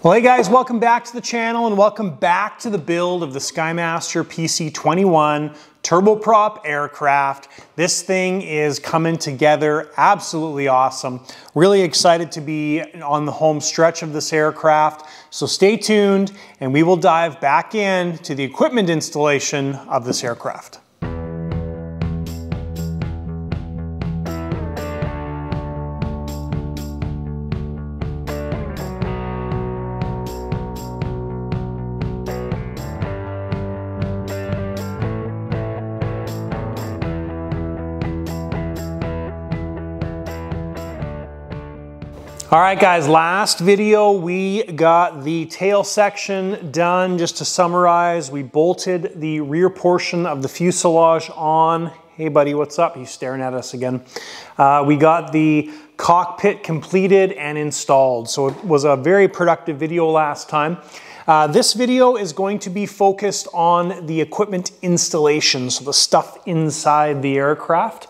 Well, hey guys, welcome back to the channel and welcome back to the build of the SKYMASTER PC-21 Turboprop aircraft. This thing is coming together absolutely awesome. Really excited to be on the home stretch of this aircraft. So stay tuned and we will dive back into the equipment installation of this aircraft. All right guys, last video we got the tail section done. Just to summarize, we bolted the rear portion of the fuselage on. Hey buddy, what's up? He's staring at us again. We got the cockpit completed and installed. So it was a very productive video last time. This video is going to be focused on the equipment installation, so the stuff inside the aircraft.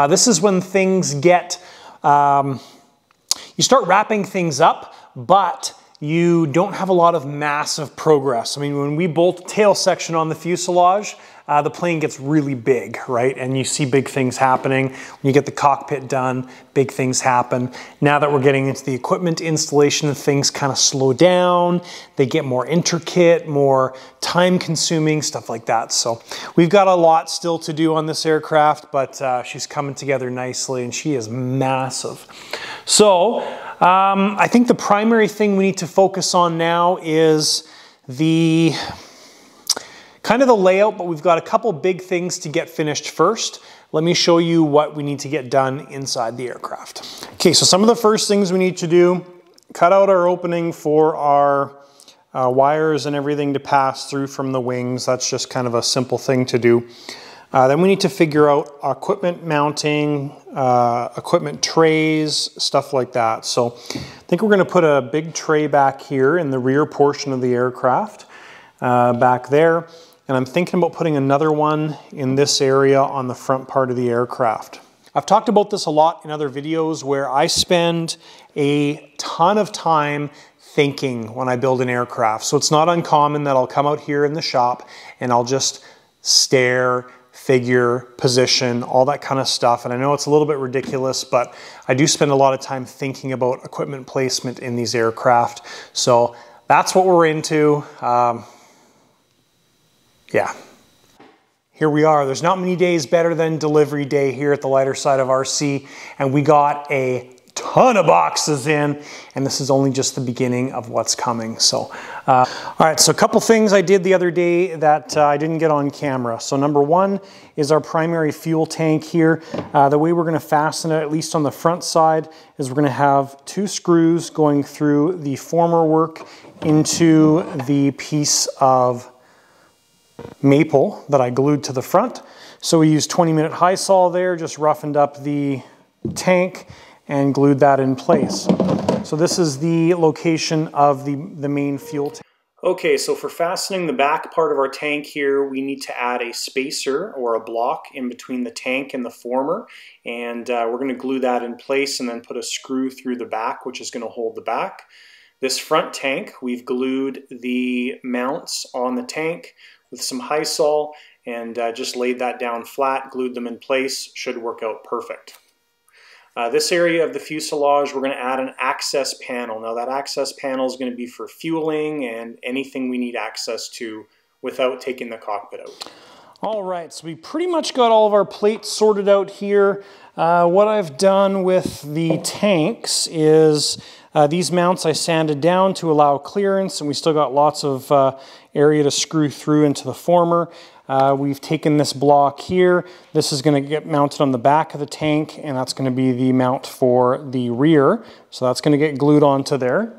This is when things get you start wrapping things up, but you don't have a lot of massive progress. I mean, when we bolt tail section on the fuselage, the plane gets really big, right? And you see big things happening. When you get the cockpit done, big things happen. Now that we're getting into the equipment installation, things kind of slow down. They get more intricate, more time consuming, stuff like that. So we've got a lot still to do on this aircraft, but she's coming together nicely and she is massive. So I think the primary thing we need to focus on now is the kind of the layout, but we've got a couple big things to get finished first. Let me show you what we need to get done inside the aircraft. Okay, so some of the first things we need to do, cut out our opening for our wires and everything to pass through from the wings. That's just kind of a simple thing to do. Then we need to figure out equipment mounting, equipment trays, stuff like that. So I think we're going to put a big tray back here in the rear portion of the aircraft, back there. And I'm thinking about putting another one in this area on the front part of the aircraft. I've talked about this a lot in other videos where I spend a ton of time thinking when I build an aircraft. So it's not uncommon that I'll come out here in the shop and I'll just stare, figure, position, all that kind of stuff. And I know it's a little bit ridiculous, but I do spend a lot of time thinking about equipment placement in these aircraft. So that's what we're into. Yeah, here we are. There's not many days better than delivery day here at the lighter side of RC, and we got a ton of boxes in, and this is only just the beginning of what's coming. So, all right, so a couple things I did the other day that I didn't get on camera. So number one is our primary fuel tank here. The way we're gonna fasten it, at least on the front side, is we're gonna have two screws going through the former work into the piece of maple that I glued to the front. So we used 20-minute high sol there, just roughened up the tank and glued that in place. So this is the location of the main fuel tank. Okay, so for fastening the back part of our tank here, we need to add a spacer or a block in between the tank and the former. And we're gonna glue that in place and then put a screw through the back, which is gonna hold the back. This front tank, we've glued the mounts on the tank with some high sol and just laid that down flat, glued them in place, should work out perfect. This area of the fuselage, we're going to add an access panel. Now that access panel is going to be for fueling and anything we need access to without taking the cockpit out. All right, so we pretty much got all of our plates sorted out here. What I've done with the tanks is these mounts I sanded down to allow clearance, and we still got lots of area to screw through into the former. We've taken this block here. This is going to get mounted on the back of the tank, and that's going to be the mount for the rear. So that's going to get glued onto there.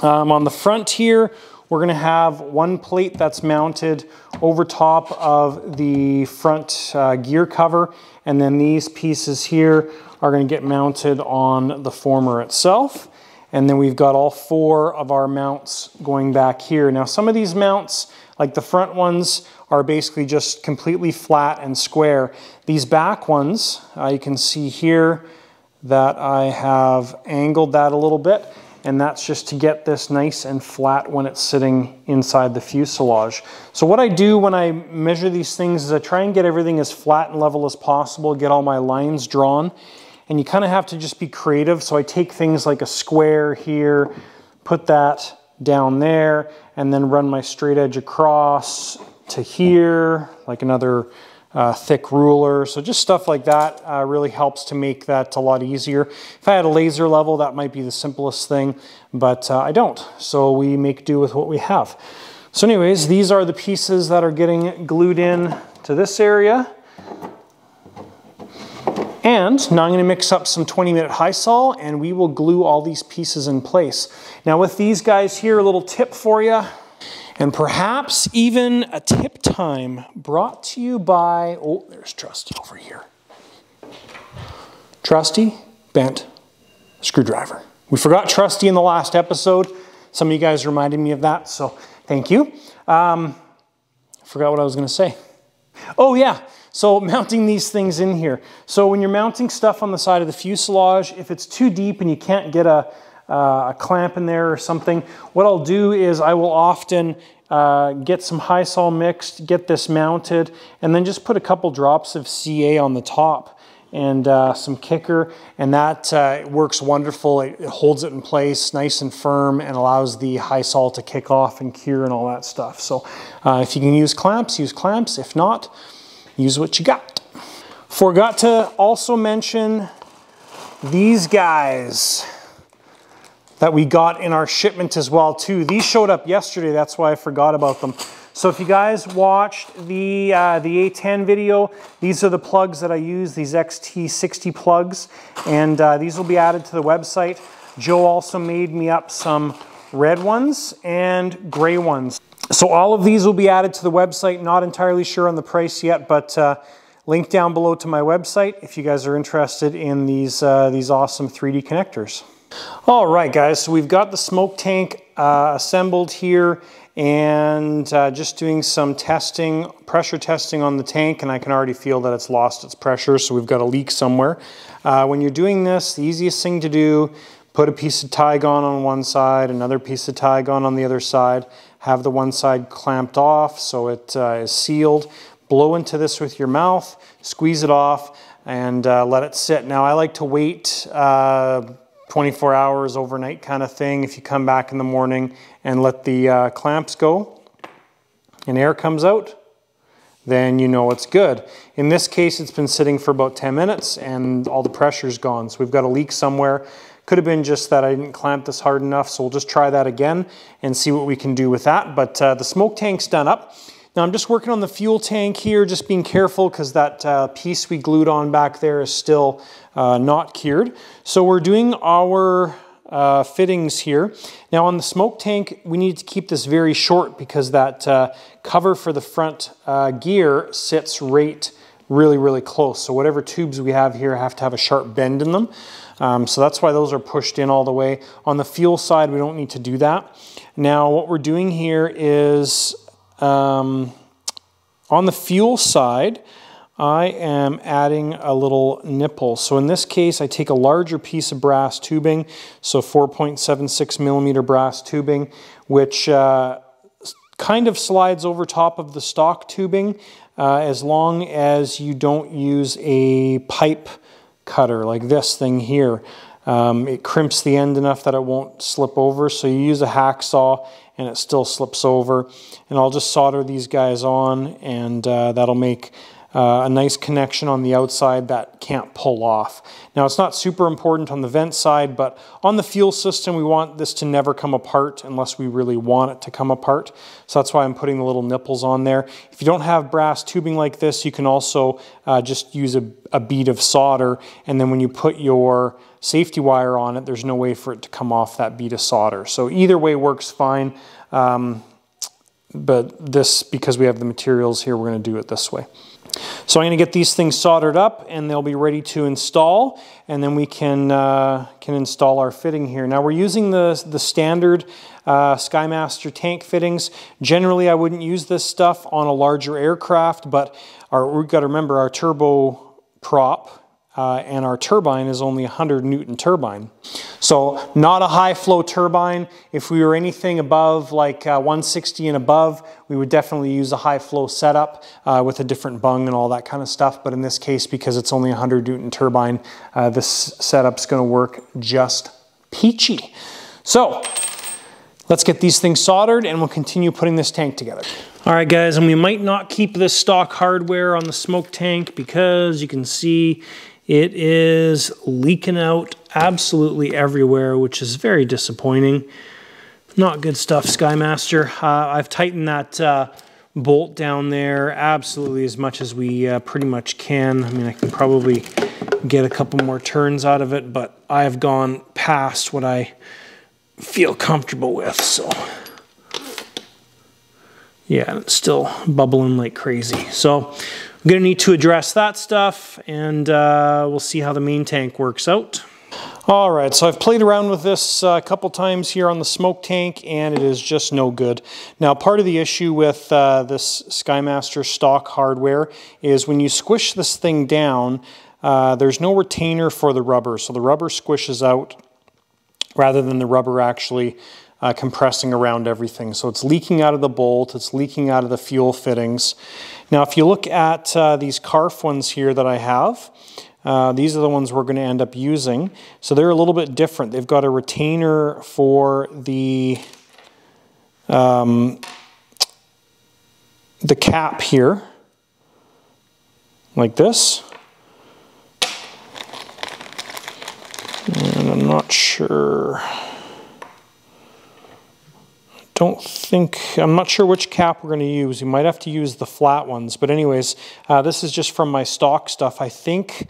On the front here, we're going to have one plate that's mounted over top of the front gear cover, and then these pieces here are going to get mounted on the former itself. And then we've got all four of our mounts going back here. Now some of these mounts, like the front ones, are basically just completely flat and square. These back ones, you can see here that I have angled that a little bit. and that's just to get this nice and flat when it's sitting inside the fuselage. So what I do when I measure these things is I try and get everything as flat and level as possible, get all my lines drawn, and you kind of have to just be creative. So I take things like a square here, put that down there, and then run my straight edge across to here, like another thick ruler. So just stuff like that really helps to make that a lot easier. If I had a laser level, that might be the simplest thing, but I don't. So we make do with what we have. So anyways, these are the pieces that are getting glued in to this area. And now I'm going to mix up some 20-minute high sol, and we will glue all these pieces in place. Now with these guys here, a little tip for you, and perhaps even a tip time brought to you by, oh, there's Trusty over here. Trusty bent screwdriver. We forgot Trusty in the last episode. Some of you guys reminded me of that, so thank you. Forgot what I was going to say. Oh yeah. So mounting these things in here. So when you're mounting stuff on the side of the fuselage, if it's too deep and you can't get a clamp in there or something, what I'll do is I will often get some high sol mixed, get this mounted, and then just put a couple drops of CA on the top and some kicker, and that works wonderful. It holds it in place nice and firm and allows the high sol to kick off and cure and all that stuff. So if you can use clamps, use clamps. If not, use what you got. Forgot to also mention these guys that we got in our shipment as well too. These showed up yesterday, that's why I forgot about them. So if you guys watched the A10 video, these are the plugs that I use, these XT60 plugs, and these will be added to the website. Joe also made me up some red ones and gray ones. So all of these will be added to the website. Not entirely sure on the price yet, but link down below to my website if you guys are interested in these awesome 3D connectors. All right, guys, so we've got the smoke tank assembled here, and just doing some testing, pressure testing on the tank, and I can already feel that it's lost its pressure, so we've got a leak somewhere. When you're doing this, the easiest thing to do, put a piece of Tygon on one side, another piece of Tygon on the other side, have the one side clamped off so it is sealed. Blow into this with your mouth, squeeze it off, and let it sit. Now I like to wait 24 hours overnight kind of thing. If you come back in the morning and let the clamps go and air comes out, then you know it's good. In this case, it's been sitting for about 10 minutes and all the pressure's gone. So we've got a leak somewhere. Could have been just that I didn't clamp this hard enough, so we'll just try that again and see what we can do with that. But the smoke tank's done up. Now I'm just working on the fuel tank here, just being careful because that piece we glued on back there is still not cured. So we're doing our fittings here. Now on the smoke tank, we need to keep this very short because that cover for the front gear sits right really close. So whatever tubes we have here have to have a sharp bend in them. So that's why those are pushed in all the way. On the fuel side, we don't need to do that. Now what we're doing here is on the fuel side, I am adding a little nipple. So in this case, I take a larger piece of brass tubing, so 4.76 millimeter brass tubing, which kind of slides over top of the stock tubing as long as you don't use a pipe cutter like this thing here. It crimps the end enough that it won't slip over, so you use a hacksaw and it still slips over. And I'll just solder these guys on, and that'll make a nice connection on the outside that can't pull off. Now it's not super important on the vent side, but on the fuel system we want this to never come apart unless we really want it to come apart. So that's why I'm putting the little nipples on there. If you don't have brass tubing like this, you can also just use a bead of solder, and then when you put your safety wire on it, there's no way for it to come off that bead of solder. So either way works fine, but this, because we have the materials here, we're going to do it this way. So I'm going to get these things soldered up and they'll be ready to install, and then we can install our fitting here. Now we're using the standard SKYMASTER tank fittings. Generally I wouldn't use this stuff on a larger aircraft, but we've got to remember our turboprop and our turbine is only 100 Newton turbine. So not a high flow turbine. If we were anything above like 160 and above, we would definitely use a high flow setup with a different bung and all that kind of stuff. But in this case, because it's only 100 Newton turbine, this setup's going to work just peachy. So let's get these things soldered and we'll continue putting this tank together. All right guys, and we might not keep this stock hardware on the smoke tank because you can see it is leaking out absolutely everywhere, which is very disappointing. Not good stuff, SKYMASTER. I've tightened that bolt down there absolutely as much as we pretty much can. I mean, I can probably get a couple more turns out of it, but I've gone past what I feel comfortable with, so. Yeah, it's still bubbling like crazy. So I'm gonna need to address that stuff, and we'll see how the main tank works out. All right, so I've played around with this a couple times here on the smoke tank, and it is just no good. Now, part of the issue with this SKYMASTER stock hardware is when you squish this thing down, there's no retainer for the rubber, so the rubber squishes out rather than the rubber actually compressing around everything. So it's leaking out of the bolt, it's leaking out of the fuel fittings. Now if you look at these Carf ones here that I have, these are the ones we're going to end up using. So they're a little bit different. They've got a retainer for the cap here, like this. And I'm not sure. I'm not sure which cap we're going to use. You might have to use the flat ones. But anyways, this is just from my stock stuff. I think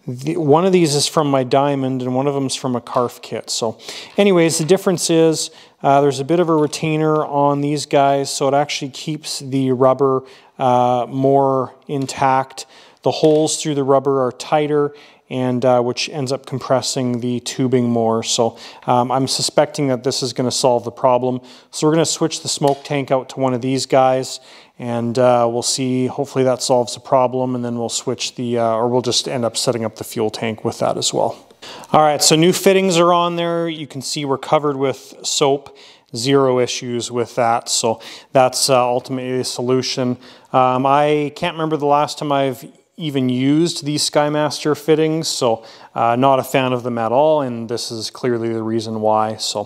one of these is from my Diamond and one of them is from a Carf kit. So anyways, the difference is there's a bit of a retainer on these guys, so it actually keeps the rubber more intact. The holes through the rubber are tighter, and which ends up compressing the tubing more. So I'm suspecting that this is going to solve the problem. So we're going to switch the smoke tank out to one of these guys, and we'll see, hopefully that solves the problem, and then we'll switch the, or we'll just end up setting up the fuel tank with that as well. All right, so new fittings are on there. You can see we're covered with soap. Zero issues with that, so that's ultimately the solution. I can't remember the last time I've even used these SKYMASTER fittings, so not a fan of them at all, and this is clearly the reason why. So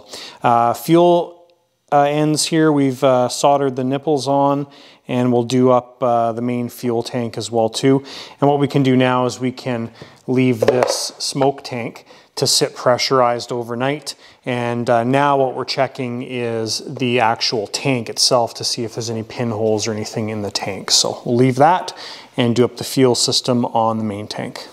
fuel ends here, we've soldered the nipples on, and we'll do up the main fuel tank as well too. And what we can do now is we can leave this smoke tank to sit pressurized overnight, and now what we're checking is the actual tank itself to see if there's any pinholes or anything in the tank. So we'll leave that and do up the fuel system on the main tank.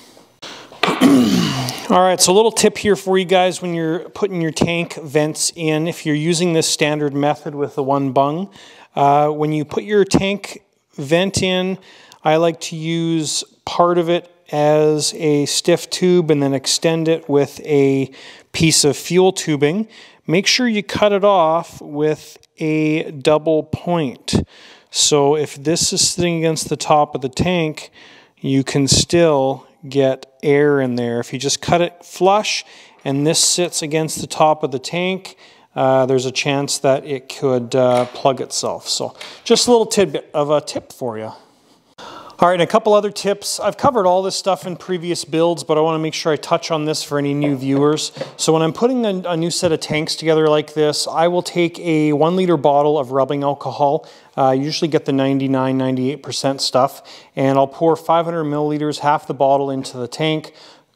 All right, so a little tip here for you guys when you're putting your tank vents in. If you're using this standard method with the one bung, when you put your tank vent in, I like to use part of it as a stiff tube and then extend it with a piece of fuel tubing. Make sure you cut it off with a double point. So if this is sitting against the top of the tank, you can still get air in there. If you just cut it flush and this sits against the top of the tank, there's a chance that it could plug itself. So just a little tidbit of a tip for you. All right, and a couple other tips. I've covered all this stuff in previous builds, but I want to make sure I touch on this for any new viewers. So when I'm putting a new set of tanks together like this, I will take a 1 liter bottle of rubbing alcohol. I usually get the 99–98% stuff, and I'll pour 500 milliliters, half the bottle, into the tank,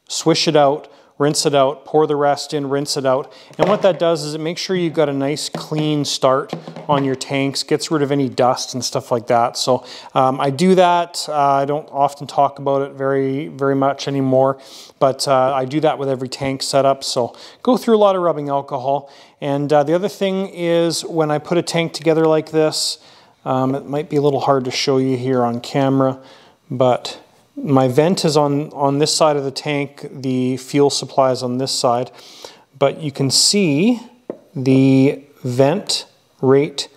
swish it out, rinse it out, pour the rest in, rinse it out. And what that does is it makes sure you've got a nice clean start on your tanks, gets rid of any dust and stuff like that. So I do that. I don't often talk about it very much anymore, but I do that with every tank setup. So go through a lot of rubbing alcohol. And the other thing is when I put a tank together like this, it might be a little hard to show you here on camera, but my vent is on this side of the tank, the fuel supply is on this side, but you can see the vent right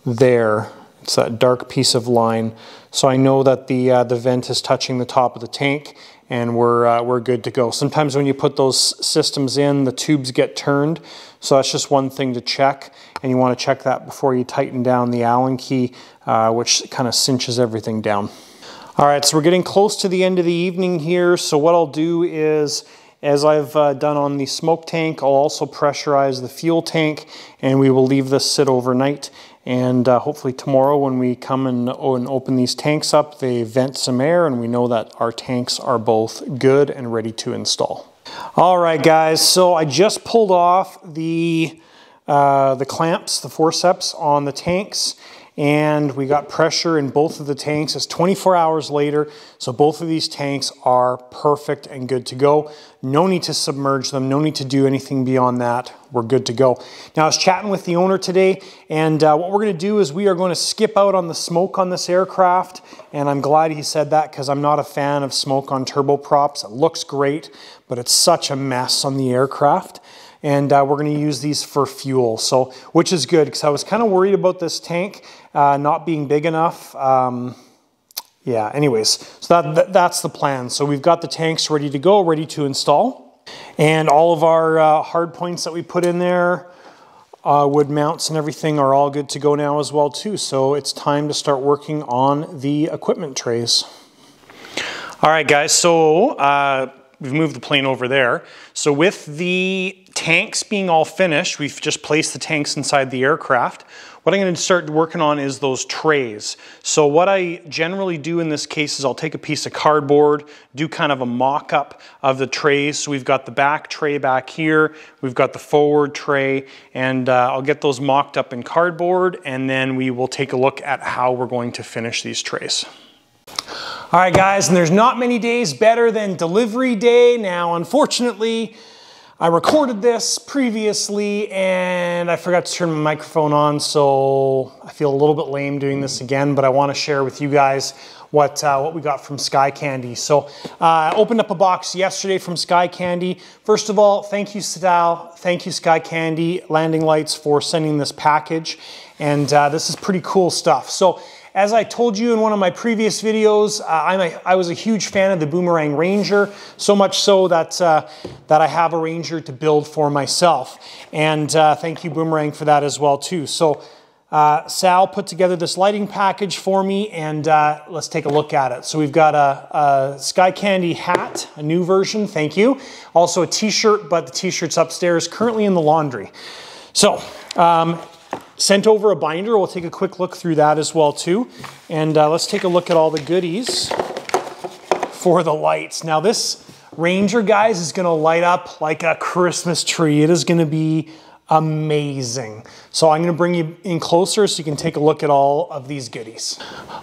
there. It's that dark piece of line. So I know that the vent is touching the top of the tank, and we're good to go. Sometimes when you put those systems in, the tubes get turned. So that's just one thing to check. And you want to check that before you tighten down the Allen key, which kind of cinches everything down. All right, so we're getting close to the end of the evening here. So what I'll do is, as I've done on the smoke tank, I'll also pressurize the fuel tank, and we will leave this sit overnight. And hopefully tomorrow when we come and open these tanks up, they vent some air, and we know that our tanks are both good and ready to install. All right, guys, so I just pulled off the clamps, the forceps on the tanks, and we got pressure in both of the tanks. It's 24 hours later, so both of these tanks are perfect and good to go. No need to submerge them, no need to do anything beyond that. We're good to go. Now, I was chatting with the owner today, and what we're gonna do is we are gonna skip out on the smoke on this aircraft, and I'm glad he said that because I'm not a fan of smoke on turboprops. It looks great, but it's such a mess on the aircraft. And we're going to use these for fuel, so which is good because I was kind of worried about this tank not being big enough. Yeah, anyways, so that's the plan. So we've got the tanks ready to go, ready to install, and all of our hard points that we put in there, wood mounts and everything are all good to go now as well too. So it's time to start working on the equipment trays. All right, guys, so we've moved the plane over there. So with the tanks being all finished, we've just placed the tanks inside the aircraft. What I'm going to start working on is those trays. So what I generally do in this case is I'll take a piece of cardboard, do kind of a mock-up of the trays. So we've got the back tray back here, we've got the forward tray, and I'll get those mocked up in cardboard, and then we will take a look at how we're going to finish these trays. All right, guys, and there's not many days better than delivery day. Now, unfortunately, I recorded this previously and I forgot to turn my microphone on, so I feel a little bit lame doing this again, but I want to share with you guys what we got from Sky Candy. So I opened up a box yesterday from Sky Candy. First of all, thank you, Sal. Thank you, Sky Candy Landing Lights, for sending this package. And this is pretty cool stuff. So as I told you in one of my previous videos, I was a huge fan of the Boomerang Ranger, so much so that, that I have a Ranger to build for myself. And thank you, Boomerang, for that as well too. So Sal put together this lighting package for me, and let's take a look at it. So we've got a Sky Candy hat, a new version, thank you. Also a t-shirt, but the t-shirt's upstairs, currently in the laundry. So, sent over a binder. We'll take a quick look through that as well too. And let's take a look at all the goodies for the lights. Now this Ranger, guys, is gonna light up like a Christmas tree. It is gonna be amazing. So I'm gonna bring you in closer so you can take a look at all of these goodies.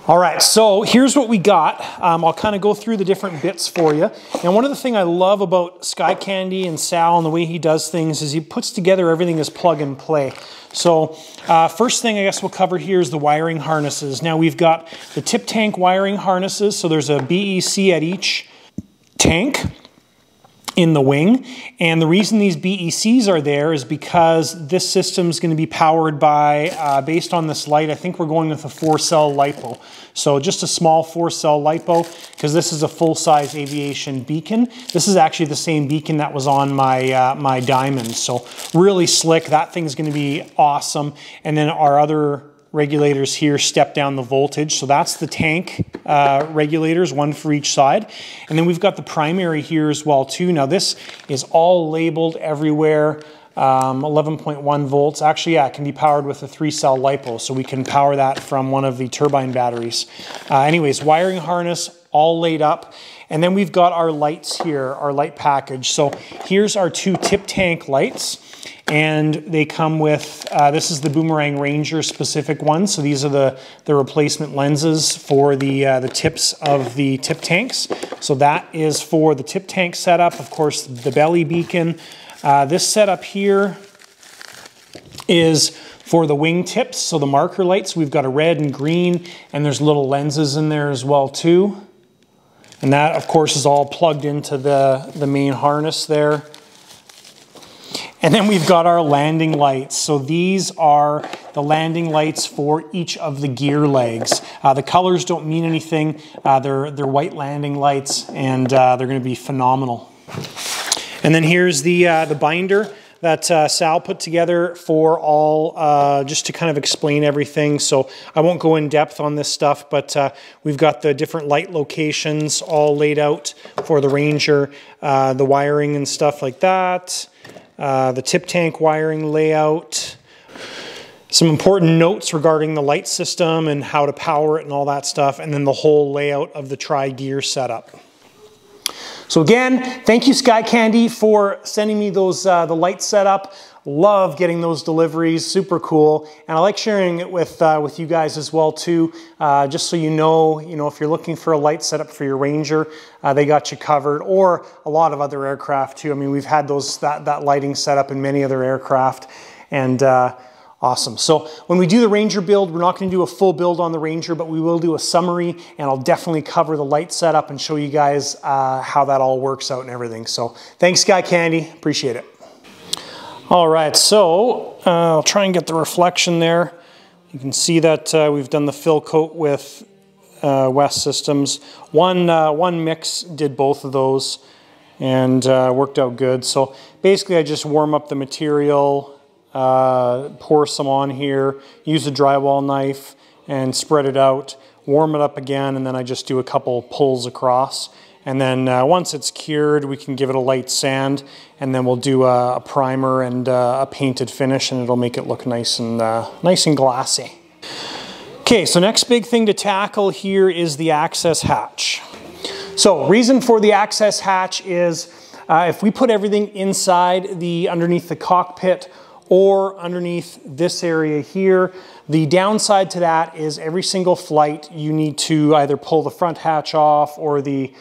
All right, so here's what we got. I'll kind of go through the different bits for you. And one of the things I love about Sky Candy and Sal and the way he does things is he puts together everything as plug and play. So first thing I guess we'll cover here is the wiring harnesses. Now we've got the tip tank wiring harnesses. So there's a BEC at each tank in the wing, and the reason these BECs are there is because this system is going to be powered by, based on this light, I think we're going with a 4-cell LiPo. So just a small 4-cell LiPo, because this is a full-size aviation beacon. This is actually the same beacon that was on my, my Diamond, so really slick. That thing's going to be awesome. And then our other regulators here step down the voltage. So that's the tank regulators, one for each side. And then we've got the primary here as well too. Now this is all labeled everywhere, 11.1 volts. Actually, yeah, it can be powered with a 3-cell LiPo, so we can power that from one of the turbine batteries. Anyways, wiring harness all laid up. And then we've got our lights here, our light package. So here's our 2 tip tank lights. And they come with, this is the Boomerang Ranger specific one. So these are the replacement lenses for the tips of the tip tanks. So that is for the tip tank setup. Of course, the belly beacon. This setup here is for the wing tips. So the marker lights, we've got a red and green, and there's little lenses in there as well too. And that, of course, is all plugged into the main harness there. And then we've got our landing lights. So these are the landing lights for each of the gear legs. The colors don't mean anything. They're white landing lights, and they're going to be phenomenal. And then here's the binder that Sal put together for all, just to kind of explain everything. So I won't go in depth on this stuff, but we've got the different light locations all laid out for the Ranger, the wiring and stuff like that. The tip tank wiring layout, some important notes regarding the light system and how to power it and all that stuff, and then the whole layout of the tri-gear setup. So again, thank you Sky Candy for sending me those the light setup. Love getting those deliveries, super cool, and I like sharing it with you guys as well too. Just so you know, if you're looking for a light setup for your Ranger, they got you covered, or a lot of other aircraft too. I mean, we've had that lighting setup in many other aircraft, and awesome. So when we do the Ranger build, we're not going to do a full build on the Ranger, but we will do a summary, and I'll definitely cover the light setup and show you guys how that all works out and everything. So thanks Sky Candy, appreciate it. All right, so I'll try and get the reflection there. You can see that we've done the fill coat with West Systems. One mix did both of those and worked out good. So basically I just warm up the material, pour some on here, use a drywall knife and spread it out, warm it up again, and then I just do a couple pulls across. And then once it's cured, we can give it a light sand, and then we'll do a primer and a painted finish, and it'll make it look nice and glassy. Okay, so next big thing to tackle here is the access hatch. So reason for the access hatch is if we put everything inside underneath the cockpit or underneath this area here, the downside to that is every single flight you need to either pull the front hatch off or the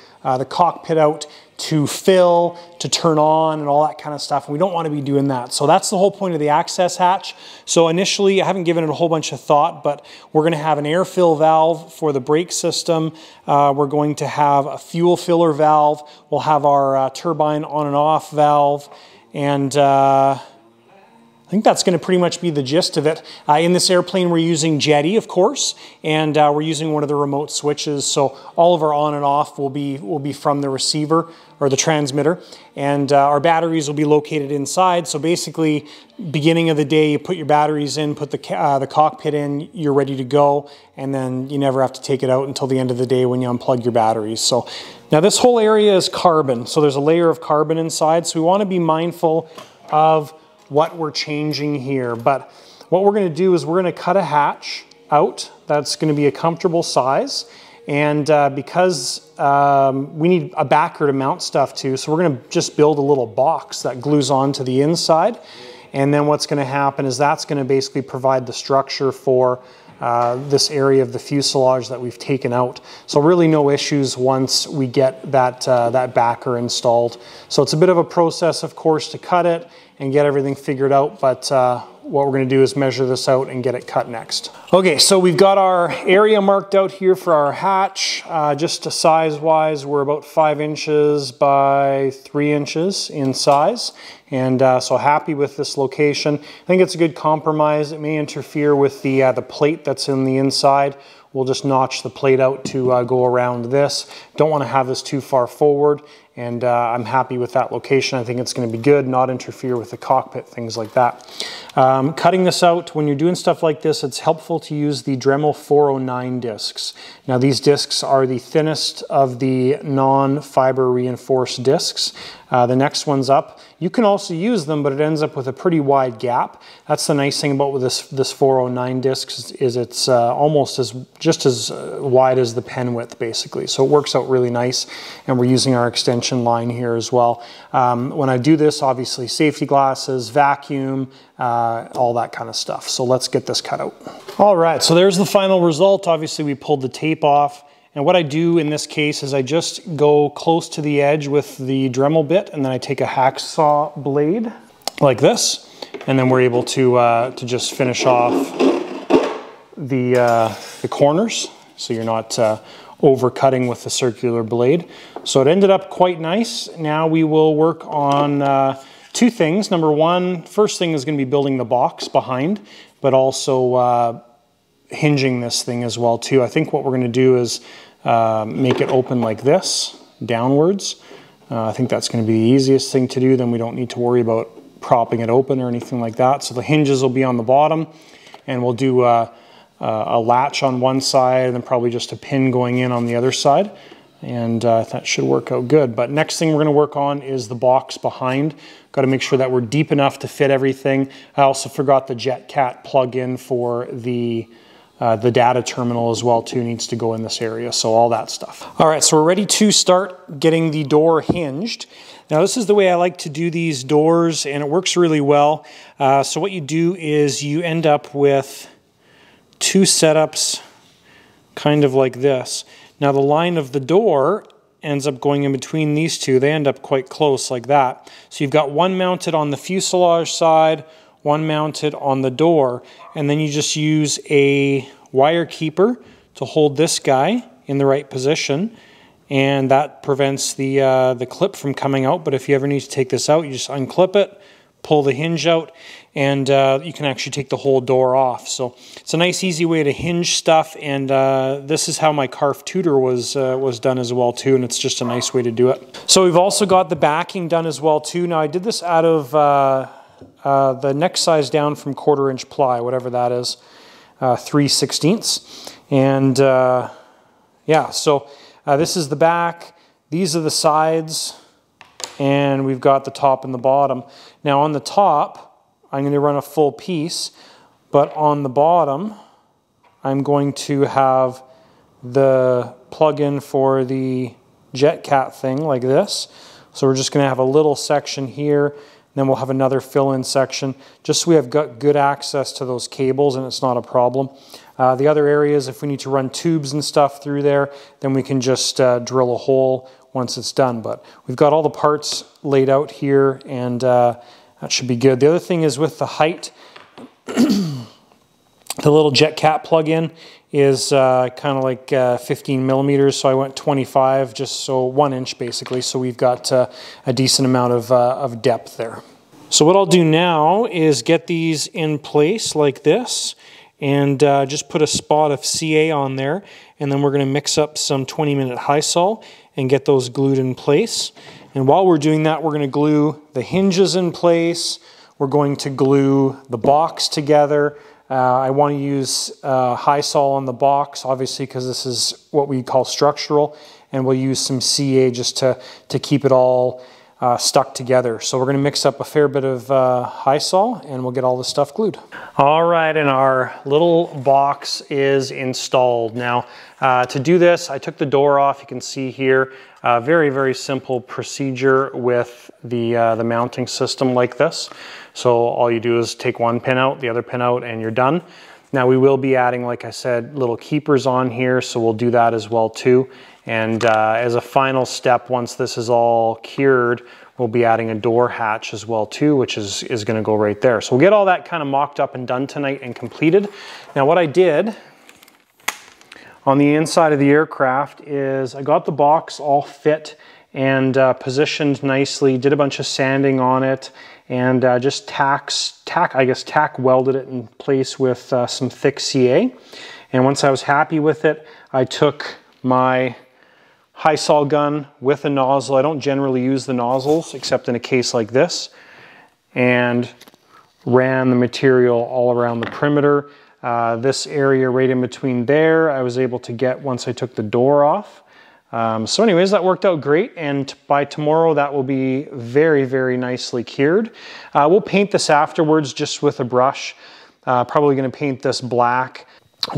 cockpit out to fill, to turn on, and all that kind of stuff. And we don't want to be doing that. So that's the whole point of the access hatch. So initially, I haven't given it a whole bunch of thought, but we're going to have an air fill valve for the brake system. We're going to have a fuel filler valve. We'll have our turbine on and off valve, and I think that's going to pretty much be the gist of it. In this airplane we're using Jetty, of course, and we're using one of the remote switches, so all of our on and off will be from the receiver or the transmitter, and our batteries will be located inside. So basically, beginning of the day, you put your batteries in, put the cockpit in, you're ready to go, and then you never have to take it out until the end of the day when you unplug your batteries. So now this whole area is carbon, so there's a layer of carbon inside, so we want to be mindful of what we're changing here. But what we're going to do is we're going to cut a hatch out that's going to be a comfortable size, and because we need a backer to mount stuff to, so we're going to just build a little box that glues onto the inside, and then what's going to happen is that's going to basically provide the structure for this area of the fuselage that we've taken out. So really no issues once we get that backer installed. So it's a bit of a process, of course, to cut it and get everything figured out, but what we're going to do is measure this out and get it cut next. Okay, so we've got our area marked out here for our hatch. Just size-wise, we're about 5 inches by 3 inches in size, and so happy with this location. I think it's a good compromise. It may interfere with the plate that's in the inside. We'll just notch the plate out to go around this. Don't want to have this too far forward, and I'm happy with that location. I think it's going to be good, not interfere with the cockpit, things like that. Cutting this out, when you're doing stuff like this, it's helpful to use the Dremel 409 discs. Now these discs are the thinnest of the non-fiber reinforced discs. The next one's up. You can also use them, but it ends up with a pretty wide gap. That's the nice thing about with this 409 disc is it's almost just as wide as the pen width, basically. So it works out really nice, and we're using our extension line here as well. When I do this, obviously safety glasses, vacuum, all that kind of stuff. So let's get this cut out. All right, so there's the final result. Obviously we pulled the tape off. And what I do in this case is I just go close to the edge with the Dremel bit, and then I take a hacksaw blade like this, and then we're able to just finish off the corners, so you're not over-cutting with the circular blade. So it ended up quite nice. Now we will work on Two things. Number one, first thing is going to be building the box behind, but also hinging this thing as well too. I think what we're going to do is make it open like this, downwards. I think that's going to be the easiest thing to do. Then we don't need to worry about propping it open or anything like that. So the hinges will be on the bottom, and we'll do a latch on one side and then probably just a pin going in on the other side. And that should work out good. But next thing we're going to work on is the box behind. Got to make sure that we're deep enough to fit everything. I also forgot the Jetcat plug-in for the data terminal as well too, needs to go in this area, so all that stuff. All right, so we're ready to start getting the door hinged. Now this is the way I like to do these doors, and it works really well. So what you do is you end up with two setups kind of like this. Now the line of the door ends up going in between these two. They end up quite close like that. So you've got one mounted on the fuselage side, one mounted on the door, and then you just use a wire keeper to hold this guy in the right position, and that prevents the clip from coming out. But if you ever need to take this out, you just unclip it, pull the hinge out, and you can actually take the whole door off. So it's a nice easy way to hinge stuff, and this is how my Carf Tudor was done as well too, and it's just a nice way to do it. So we've also got the backing done as well too. Now I did this out of the neck size down from 1/4 inch ply, whatever that is, 3/16. And yeah, so this is the back, these are the sides, and we've got the top and the bottom. Now on the top, I'm going to run a full piece, but on the bottom, I'm going to have the plug-in for the Jetcat thing like this. So we're just going to have a little section here, then we'll have another fill-in section, just so we have got good access to those cables and it's not a problem. The other areas, if we need to run tubes and stuff through there, then we can just drill a hole once it's done. But we've got all the parts laid out here, and that should be good. The other thing is with the height, the little Jetcat plug-in is kind of like 15 millimeters, so I went 25, just so 1 inch basically, so we've got a decent amount of depth there. So what I'll do now is get these in place like this, and just put a spot of CA on there, and then we're going to mix up some 20-minute high sol and get those glued in place. And while we're doing that, we're going to glue the hinges in place, we're going to glue the box together. I want to use high sol on the box, obviously, because this is what we call structural, and we'll use some CA just to keep it all stuck together. So we're going to mix up a fair bit of high sol, and we'll get all this stuff glued. All right, and our little box is installed. Now, to do this, I took the door off. You can see here, very, very simple procedure with the mounting system like this. So all you do is take one pin out, the other pin out, and you're done. Now we will be adding, like I said, little keepers on here, so we'll do that as well too. And as a final step, once this is all cured, we'll be adding a door hatch as well too, which is going to go right there. So we'll get all that kind of mocked up and done tonight and completed. Now what I did on the inside of the aircraft is I got the box all fit and positioned nicely, did a bunch of sanding on it, and just tack welded it in place with some thick CA. And once I was happy with it, I took my high sol gun with a nozzle. I don't generally use the nozzles except in a case like this, and ran the material all around the perimeter. This area right in between there, I was able to get once I took the door off. So anyways, that worked out great, and by tomorrow that will be very, very nicely cured. We'll paint this afterwards just with a brush. Probably going to paint this black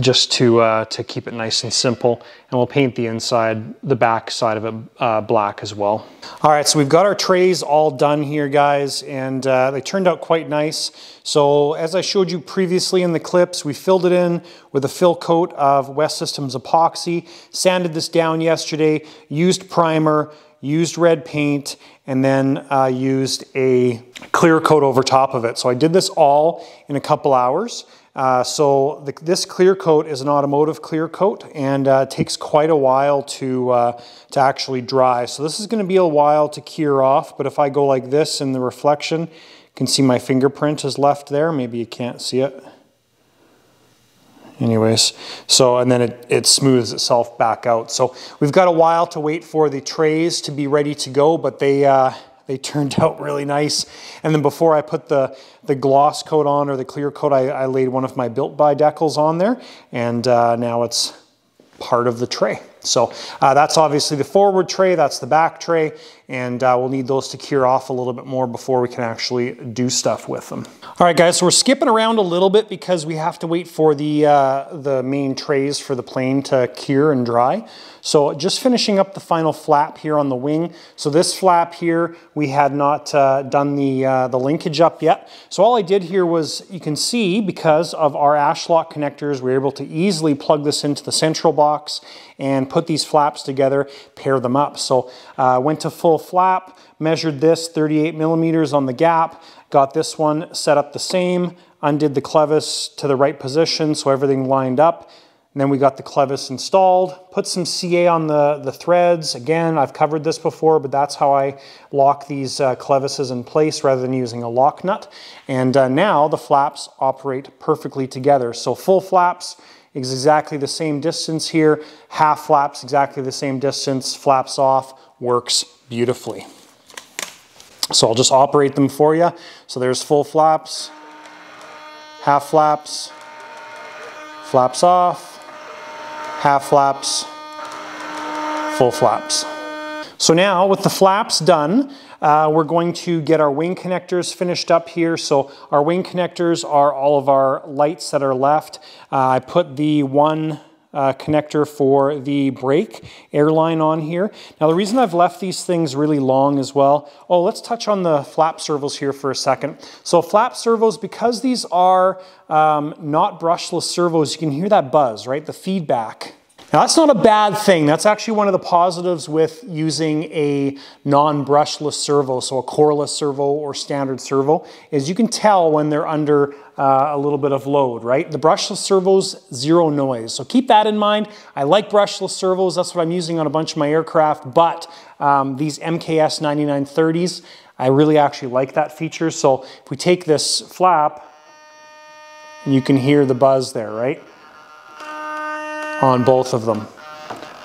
just to keep it nice and simple, and we'll paint the inside, the back side of it black as well. All right, so we've got our trays all done here, guys, and they turned out quite nice. So as I showed you previously in the clips, we filled it in with a fill coat of West Systems epoxy, sanded this down yesterday, used primer, used red paint, and then used a clear coat over top of it. So I did this all in a couple hours. This clear coat is an automotive clear coat, and it takes quite a while to actually dry. So this is going to be a while to cure off, but if I go like this in the reflection, you can see my fingerprint is left there. Maybe you can't see it. Anyways, so, and then it smooths itself back out. So we've got a while to wait for the trays to be ready to go, but they turned out really nice. And then before I put the gloss coat on, or the clear coat, I laid one of my Built By decals on there, and now it's part of the tray. So that's obviously the forward tray, that's the back tray, and we'll need those to cure off a little bit more before we can actually do stuff with them. All right, guys, so we're skipping around a little bit because we have to wait for the main trays for the plane to cure and dry. So just finishing up the final flap here on the wing. So this flap here, we had not done the linkage up yet. So all I did here was, you can see, because of our Ashlock connectors, we were able to easily plug this into the central box and put these flaps together, pair them up. So went to full flap, measured this 38 millimeters on the gap, got this one set up the same, undid the clevis to the right position so everything lined up. And then we got the clevis installed, put some CA on the threads. Again, I've covered this before, but that's how I lock these clevises in place rather than using a lock nut. And now the flaps operate perfectly together. So full flaps is exactly the same distance here. Half flaps, exactly the same distance. Flaps off, works beautifully. So I'll just operate them for you. So there's full flaps, half flaps, flaps off, half flaps, full flaps. So now with the flaps done, we're going to get our wing connectors finished up here. So our wing connectors are all of our lights that are left. I put the one connector for the brake airline on here. Now the reason I've left these things really long as well, let's touch on the flap servos here for a second. So flap servos, because these are not brushless servos, you can hear that buzz, right? The feedback. Now that's not a bad thing. That's actually one of the positives with using a non-brushless servo, so a coreless servo or standard servo, is you can tell when they're under a little bit of load, right? The brushless servos, zero noise. So keep that in mind. I like brushless servos. That's what I'm using on a bunch of my aircraft, but these MKS 9930s, I really actually like that feature. So if we take this flap, you can hear the buzz there, right? On both of them.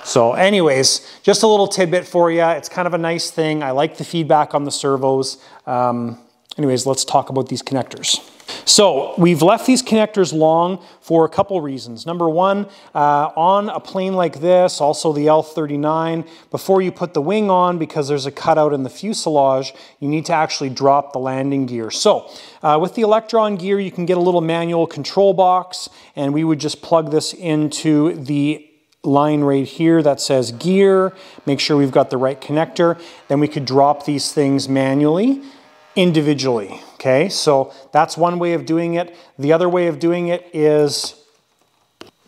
So anyways, just a little tidbit for you. It's kind of a nice thing. I like the feedback on the servos. Anyways, let's talk about these connectors. So we've left these connectors long for a couple reasons. Number one, on a plane like this, also the L39, before you put the wing on, because there's a cutout in the fuselage, you need to actually drop the landing gear. So with the Electron gear, you can get a little manual control box, and we would just plug this into the line right here that says gear, make sure we've got the right connector, then we could drop these things manually, individually. Okay, so that's one way of doing it. The other way of doing it is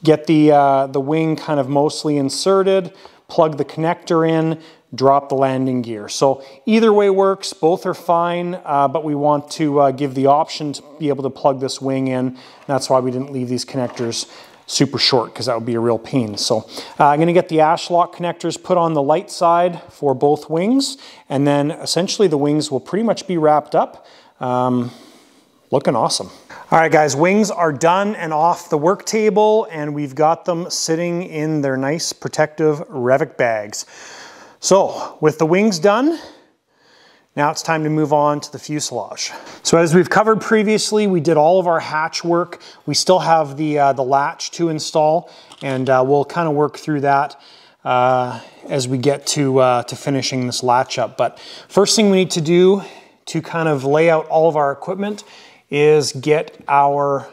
get the wing kind of mostly inserted, plug the connector in, drop the landing gear. So either way works, both are fine, but we want to give the option to be able to plug this wing in. That's why we didn't leave these connectors super short, because that would be a real pain. So I'm going to get the Ashlock connectors put on the light side for both wings, and then essentially the wings will pretty much be wrapped up. Looking awesome. All right, guys, wings are done and off the work table, and we've got them sitting in their nice protective Revic bags. So with the wings done, now it's time to move on to the fuselage. So as we've covered previously, we did all of our hatch work. We still have the latch to install, and we'll kind of work through that as we get to finishing this latch up. But first thing we need to do to kind of lay out all of our equipment is get our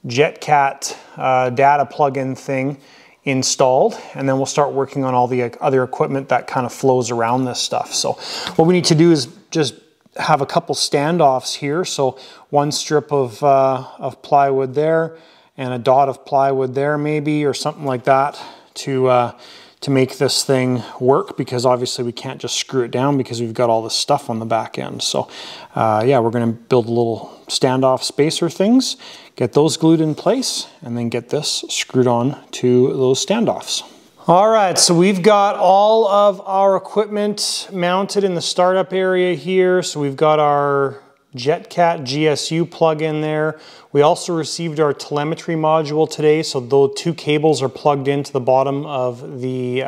Jetcat data plug-in thing installed, and then we'll start working on all the other equipment that kind of flows around this stuff. So what we need to do is just have a couple standoffs here. So one strip of plywood there and a dot of plywood there maybe, or something like that, to make this thing work, because obviously we can't just screw it down because we've got all this stuff on the back end. So yeah, we're going to build a little standoff spacer things, get those glued in place, and then get this screwed on to those standoffs. All right, so we've got all of our equipment mounted in the startup area here. So we've got our Jetcat GSU plug in there. We also received our telemetry module today, so those 2 cables are plugged into the bottom of the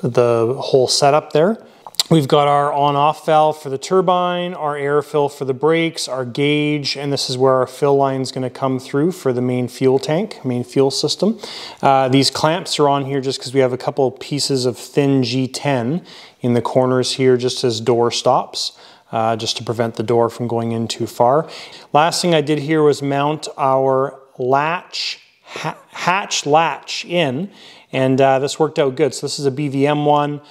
whole setup there. We've got our on-off valve for the turbine, our air fill for the brakes, our gauge, and this is where our fill line is going to come through for the main fuel tank, main fuel system. These clamps are on here just because we have a couple pieces of thin G10 in the corners here just as door stops, just to prevent the door from going in too far. Last thing I did here was mount our hatch latch in, and this worked out good. So this is a BVM one.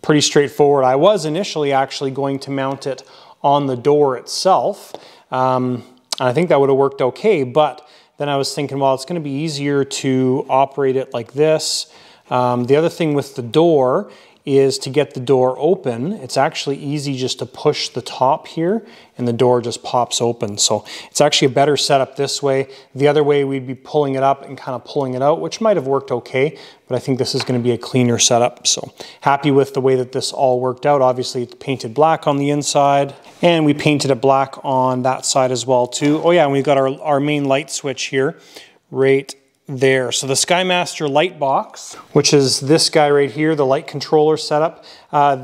Pretty straightforward. I was initially actually going to mount it on the door itself. I think that would have worked okay, but then I was thinking, well, it's going to be easier to operate it like this. The other thing with the door is to get the door open. It's actually easy just to push the top here and the door just pops open. So it's actually a better setup this way. The other way we'd be pulling it up and kind of pulling it out, which might have worked okay, but I think this is going to be a cleaner setup. So happy with the way that this all worked out. Obviously it's painted black on the inside and we painted it black on that side as well too. Oh yeah, and we've got our main light switch here right there. So the SKYMASTER light box, which is this guy right here, the light controller setup,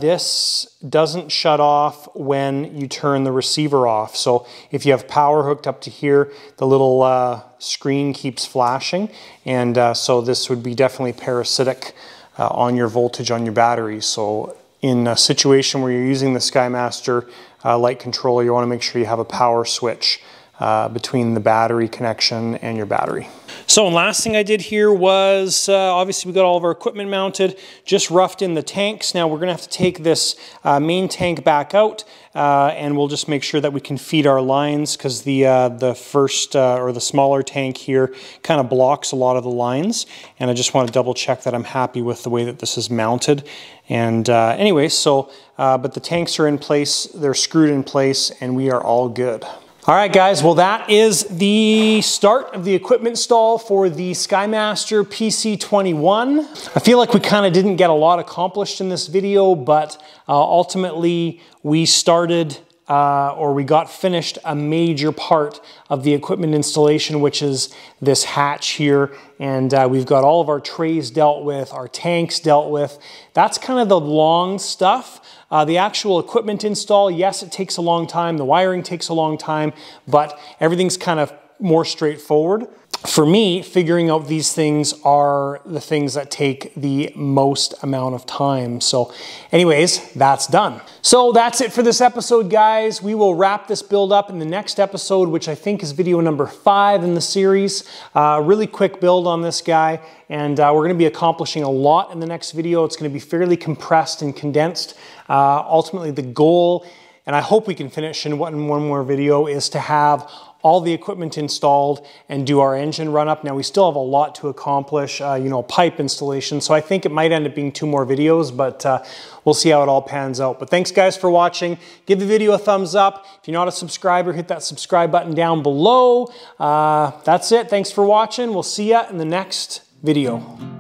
this doesn't shut off when you turn the receiver off. So if you have power hooked up to here, the little screen keeps flashing, and so this would be definitely parasitic on your voltage on your battery. So in a situation where you're using the SKYMASTER light controller, you want to make sure you have a power switch between the battery connection and your battery. So last thing I did here was, obviously we got all of our equipment mounted, just roughed in the tanks. Now we're going to have to take this main tank back out and we'll just make sure that we can feed our lines, because the first or the smaller tank here kind of blocks a lot of the lines, and I just want to double check that I'm happy with the way that this is mounted. And anyway, so but the tanks are in place, they're screwed in place, and we are all good. All right, guys, well, that is the start of the equipment install for the SKYMASTER PC-21. I feel like we kind of didn't get a lot accomplished in this video, but ultimately we started or we got finished a major part of the equipment installation, which is this hatch here. And we've got all of our trays dealt with, our tanks dealt with. That's kind of the long stuff. The actual equipment install, yes, it takes a long time. The wiring takes a long time, but everything's kind of more straightforward. For me, figuring out these things are the things that take the most amount of time. So anyways, that's done. So that's it for this episode, guys. We will wrap this build up in the next episode, which I think is video number 5 in the series. Really quick build on this guy. And we're going to be accomplishing a lot in the next video. It's going to be fairly compressed and condensed. Ultimately, the goal, and I hope we can finish in one more video, is to have all the equipment installed and do our engine run up. Now we still have a lot to accomplish, you know, pipe installation. So I think it might end up being 2 more videos, but we'll see how it all pans out. But thanks guys for watching. Give the video a thumbs up. If you're not a subscriber, hit that subscribe button down below. That's it. Thanks for watching. We'll see ya in the next video.